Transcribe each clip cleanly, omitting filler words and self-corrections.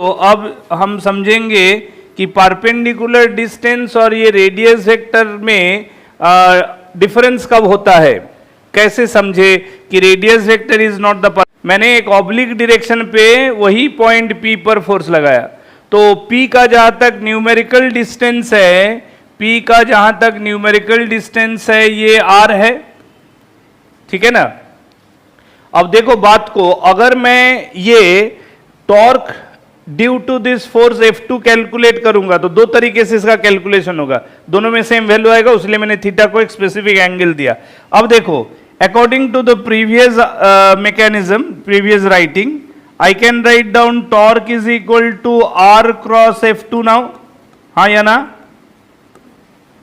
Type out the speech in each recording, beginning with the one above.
तो अब हम समझेंगे कि परपेंडिकुलर डिस्टेंस और ये रेडियस वेक्टर में डिफरेंस कब होता है। कैसे समझे कि radius vector is not the, मैंने एक ऑब्लिक डायरेक्शन पे वही पॉइंट P पर फोर्स लगाया, तो P का जहां तक न्यूमेरिकल डिस्टेंस है, P का जहां तक न्यूमेरिकल डिस्टेंस है ये R है, ठीक है ना। अब देखो बात को, अगर मैं ये torque due to this force F2 calculate करूंगा तो दो तरीके से इसका कैलकुलेशन होगा, दोनों में सेम वैल्यू आएगा, इसलिए मैंने थीटा को एक स्पेसिफिक एंगल दिया। अब देखो, according to the previous mechanism, previous writing, I can write down torque is equal to R cross F2 now, हाँ या ना,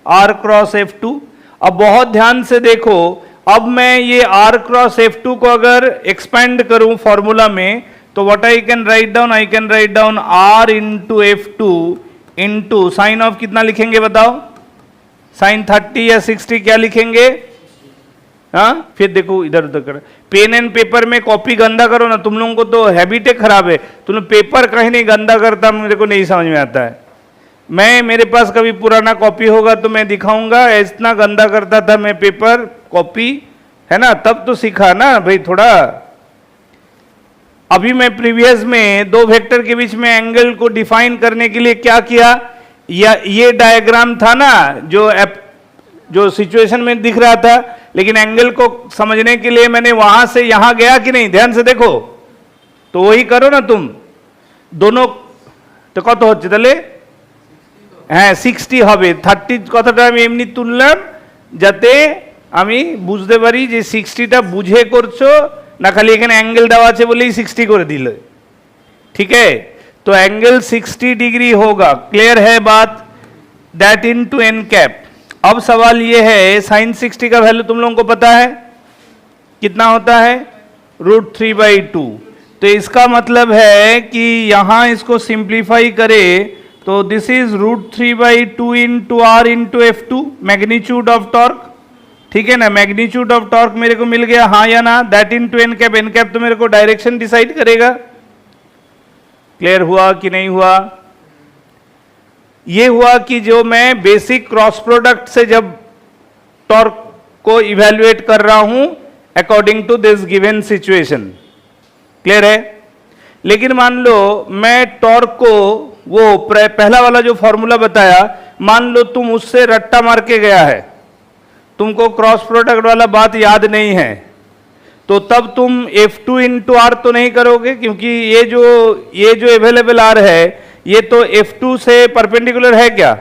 R क्रॉस F2। अब बहुत ध्यान से देखो, अब मैं ये R क्रॉस F2 को अगर एक्सपेंड करूं फॉर्मूला में, तो what I can write down, I can write down R into F2 into sine of कितना लिखेंगे बताओ, साइन 30 या 60 क्या लिखेंगे, हाँ। फिर देखो इधर उधर कर, पेन एंड पेपर में कॉपी गंदा करो ना, तुम लोगों को तो हैबिट खराब है, तुम लोग पेपर कहीं नहीं गंदा करता, मेरे को नहीं समझ में आता है। मैं, मेरे पास कभी पुराना कॉपी होगा तो मैं दिखाऊंगा, इतना गंदा करता था मैं पेपर कॉपी, है ना, तब तो सीखा ना भाई थोड़ा। अभी मैं प्रीवियस में दो वेक्टर के बीच में एंगल को डिफाइन करने के लिए क्या किया, या ये डायग्राम था ना जो सिचुएशन में दिख रहा था, लेकिन एंगल को समझने के लिए मैंने वहां से यहां गया कि नहीं, ध्यान से देखो, तो वही करो ना तुम दोनों, तो कत হচ্ছে তাহলে, হ্যাঁ 60 হবে, 30 কথাটা আমি এমনি তুললাম যাতে আমি বুঝতে পারি যে 60টা বুঝে করছো না, খালি এখানে অ্যাঙ্গেল দেওয়া আছে বলেই 60 করে দিলে, ठीक है। तो एंगल 60 डिग्री होगा, क्लियर है बात, दैट इनटू एन कैप। अब सवाल ये है, साइन 60 का वैल्यू तुम लोगों को पता है कितना होता है, √3/2। तो इसका मतलब है कि यहां इसको सिंप्लीफाई करे तो this is √3/2 into R into F2, magnitude of torque, ठीक है ना। मैग्नीट्यूड ऑफ टॉर्क मेरे को मिल गया, हाँ या ना, that into n cap, n cap तो मेरे को डायरेक्शन डिसाइड करेगा। क्लियर हुआ कि नहीं हुआ। ये हुआ कि जो मैं बेसिक क्रॉस प्रोडक्ट से जब टॉर्क को इवैल्यूएट कर रहा हूं according to this given situation, clear है। लेकिन मान लो मैं टॉर्क को, वो पहला वाला जो फॉर्मूला बताया, मान लो तुम उससे रट्टा मार के गया है, तुमको क्रॉस प्रोडक्ट वाला बात याद नहीं है, तो तब तुम F2 इंटू R तो नहीं करोगे, क्योंकि ये जो अवेलेबल R है ये तो F2 से परपेंडिकुलर है क्या,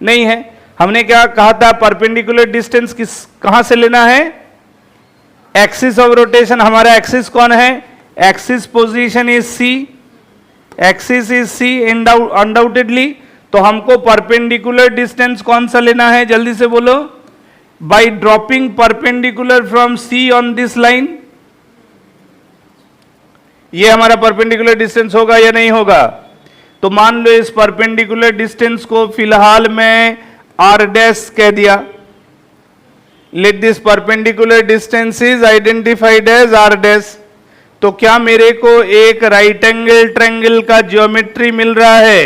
नहीं है। हमने क्या कहा था, परपेंडिकुलर डिस्टेंस कहां से लेना है, एक्सिस ऑफ रोटेशन, हमारा एक्सिस कौन है, axis position is C, axis is C undoubtedly. तो हमको परपेंडिकुलर डिस्टेंस कौन सा लेना है, जल्दी से बोलो, by dropping perpendicular from C on this line. ये हमारा परपेंडिकुलर डिस्टेंस होगा या नहीं होगा। तो मान लो इस परपेंडिकुलर डिस्टेंस को फिलहाल मैं R डैश कह दिया, let this perpendicular distance is identified as R dash. तो क्या मेरे को एक राइट एंगल ट्रायंगल का ज्योमेट्री मिल रहा है,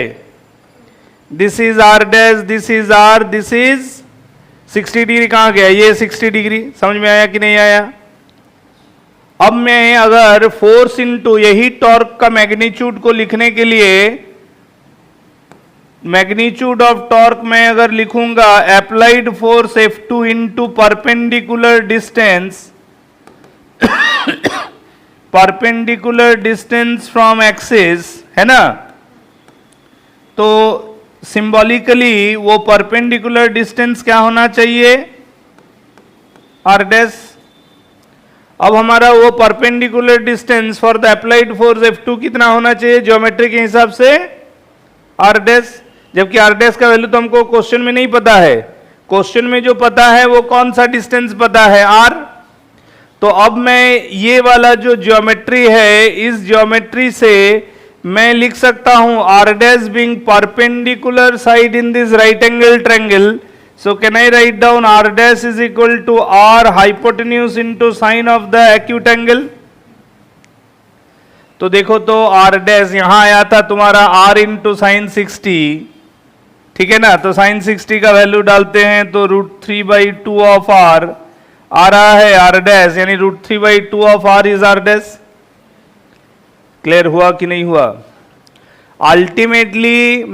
this is R dash, this is R, this is 60 degree कहां गया, ये 60 डिग्री, समझ में आया कि नहीं आया। अब मैं अगर फोर्स इंटू यही टॉर्क का मैग्नीट्यूड को लिखने के लिए, मैग्नीट्यूड ऑफ टॉर्क में अगर लिखूंगा applied force F2 into perpendicular distance, perpendicular distance from axis, है ना, तो सिंबॉलिकली वो परपेंडिकुलर डिस्टेंस क्या होना चाहिए, R डैश। अब हमारा वो perpendicular distance for the applied force F2 कितना होना चाहिए ज्योमेट्री के हिसाब से, R डैश। जबकि R डैश का वैल्यू तो हमको क्वेश्चन में नहीं पता है, क्वेश्चन में जो पता है वो कौन सा डिस्टेंस पता है, R। तो अब मैं ये वाला जो ज्योमेट्री है, इस ज्योमेट्री से मैं लिख सकता हूं R dash being perpendicular side in this right angle triangle, so can I write down R dash is equal to R hypotenuse into sine of the acute angle। तो देखो तो आर डैश यहां आया था तुम्हारा r इंटू साइन 60, ठीक है ना। तो साइन 60 का वैल्यू डालते हैं तो √3/2 ऑफ r आ रहा है r डैश, यानी √3/2 of r is r dash. Clear हुआ कि नहीं हुआ? अल्टीमेटली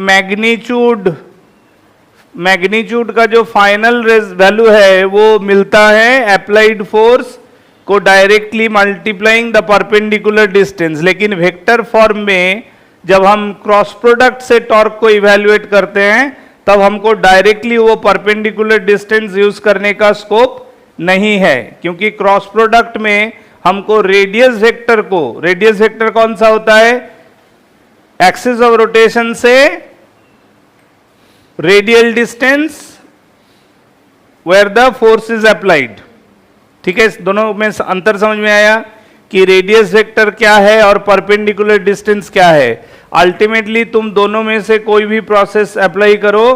मैग्नीट्यूड का जो फाइनल वैल्यू है वो मिलता है अप्लाइड फोर्स को directly multiplying the perpendicular distance. लेकिन वेक्टर फॉर्म में जब हम क्रॉस प्रोडक्ट से टॉर्क को इवैल्यूएट करते हैं तब हमको डायरेक्टली वो परपेंडिकुलर डिस्टेंस यूज करने का स्कोप नहीं है, क्योंकि क्रॉस प्रोडक्ट में हमको रेडियस वेक्टर कौन सा होता है? एक्सिस ऑफ रोटेशन से radial distance where the force is applied. ठीक है, दोनों में अंतर समझ में आया कि रेडियस वेक्टर क्या है और परपेंडिकुलर डिस्टेंस क्या है। अल्टीमेटली तुम दोनों में से कोई भी प्रोसेस अप्लाई करो,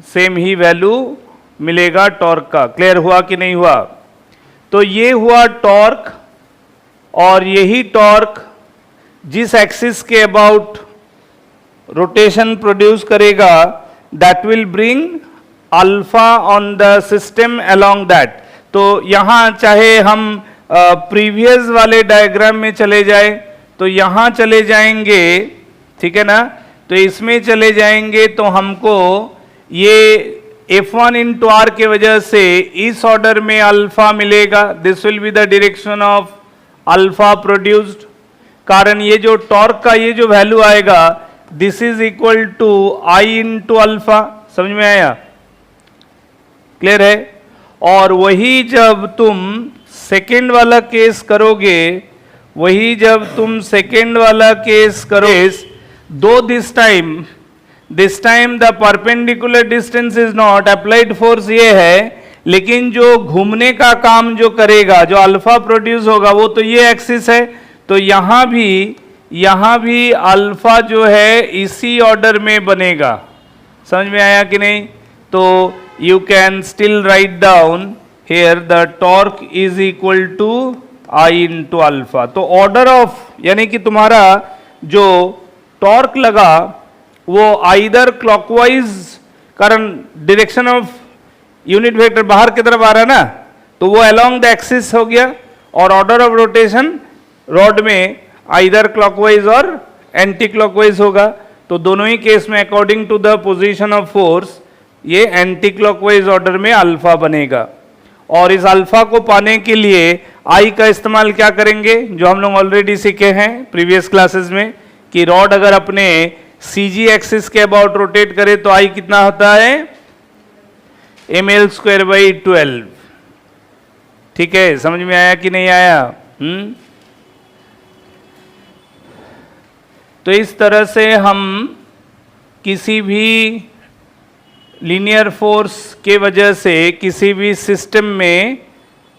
सेम ही वैल्यू मिलेगा टॉर्क का। क्लियर हुआ कि नहीं हुआ? तो ये हुआ टॉर्क, और यही टॉर्क जिस एक्सिस के अबाउट रोटेशन प्रोड्यूस करेगा, that will bring alpha on the system along that. तो यहां चाहे हम प्रीवियस वाले डायग्राम में चले जाए तो यहां चले जाएंगे, ठीक है ना। तो इसमें चले जाएंगे तो हमको ये F1 इंटू आर के वजह से इस ऑर्डर में अल्फा मिलेगा। This will be the direction of alpha produced. कारण ये जो टॉर्क का ये जो वैल्यू आएगा, this is equal to I into alpha. समझ में आया? क्लियर है? और वही जब तुम सेकेंड वाला केस करोगे, दो this time the perpendicular distance is not applied force ये है, लेकिन जो घूमने का काम जो करेगा, जो अल्फा प्रोड्यूस होगा, वो तो ये एक्सिस है। तो यहां भी अल्फा जो है इसी ऑर्डर में बनेगा। समझ में आया कि नहीं? तो you can still write down here the torque is equal to I into alpha। तो ऑर्डर ऑफ, यानी कि तुम्हारा जो टॉर्क लगा वो आइदर क्लॉकवाइज, कारण डायरेक्शन ऑफ यूनिट वेक्टर बाहर की तरफ आ रहा है ना, तो वो अलोंग द एक्सिस हो गया, और ऑर्डर ऑफ रोटेशन रॉड में आइदर क्लॉकवाइज और एंटी क्लॉकवाइज होगा। तो दोनों ही केस में according to the position of force ये एंटी क्लॉकवाइज ऑर्डर में अल्फा बनेगा। और इस अल्फा को पाने के लिए आई का इस्तेमाल क्या करेंगे, जो हम लोग ऑलरेडी सीखे हैं प्रीवियस क्लासेस में, कि रॉड अगर अपने सीजी एक्सिस के अबाउट रोटेट करे तो आई कितना होता है? ml²/12। ठीक है, समझ में आया कि नहीं आया? तो इस तरह से हम किसी भी लीनियर फोर्स के वजह से किसी भी सिस्टम में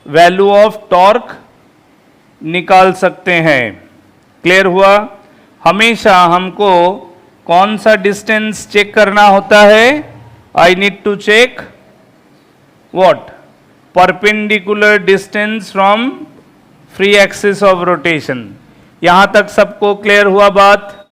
वैल्यू ऑफ टॉर्क निकाल सकते हैं। क्लियर हुआ? हमेशा हमको कौन सा डिस्टेंस चेक करना होता है? I need to check what? Perpendicular distance from free axis of rotation. यहां तक सबको क्लियर हुआ बात?